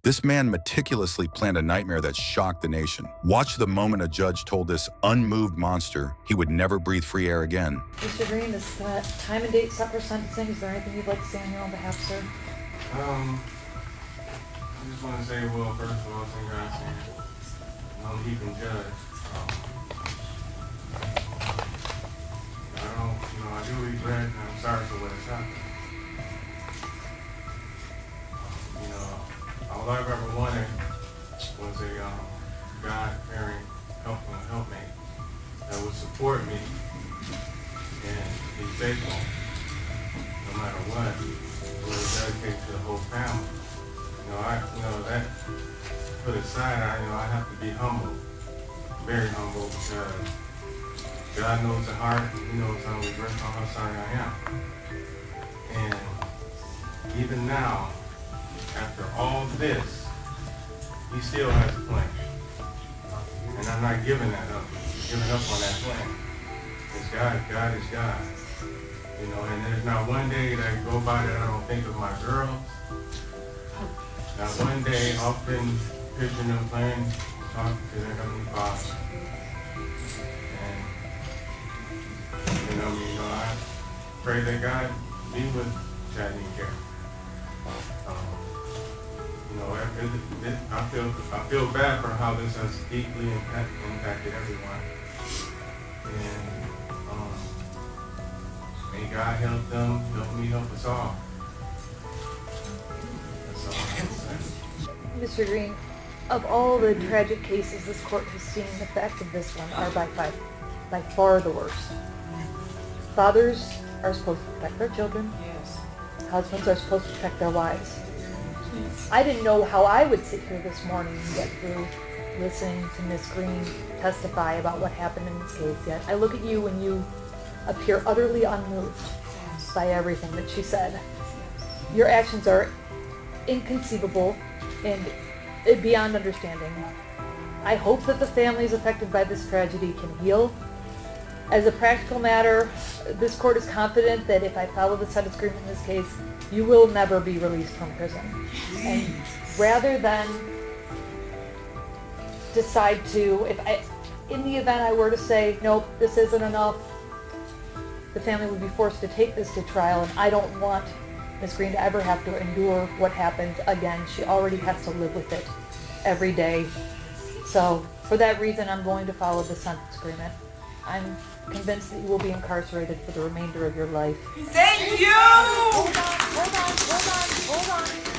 This man meticulously planned a nightmare that shocked the nation. Watch the moment a judge told this unmoved monster he would never breathe free air again. Mr. Green, is the time and date set for sentencing? Is there anything you'd like to say on your own behalf, sir? I just want to say, well, first of all, congrats on keeping judge. I do regret and I'm sorry for what has happened. All I've ever wanted was a God-fearing helpmate that would support me and be faithful no matter what. It was dedicated to the whole family. That put aside, I have to be humble, very humble, because God knows the heart. He knows how regretful, how sorry I am. And even now, after all this, he still has a plan. And I'm not giving that up. Giving up on that plan. It's God. God is God. And there's not one day that I go by that I don't think of my girls. Not one day, often picturing them playing, talking to their Heavenly Father. And, I pray that God be with Chadney and Cara. I feel bad for how this has deeply impacted everyone. And may God help them, help me, help us all. That's all I have to say. Mr. Green, of all the tragic cases this court has seen, the facts of this one are by far the worst. Fathers are supposed to protect their children. Yes. Husbands are supposed to protect their wives. I didn't know how I would sit here this morning and get through listening to Ms. Green testify about what happened in this case. Yet I look at you and you appear utterly unmoved by everything that she said. Your actions are inconceivable and beyond understanding. I hope that the families affected by this tragedy can heal. As a practical matter, this court is confident that if I follow the sentence agreement in this case, you will never be released from prison. And rather than decide to, in the event I were to say, nope, this isn't enough, the family would be forced to take this to trial, and I don't want Ms. Green to ever have to endure what happened again. She already has to live with it every day. So for that reason, I'm going to follow the sentence agreement. I'm convinced that you will be incarcerated for the remainder of your life. Thank you! Hold on.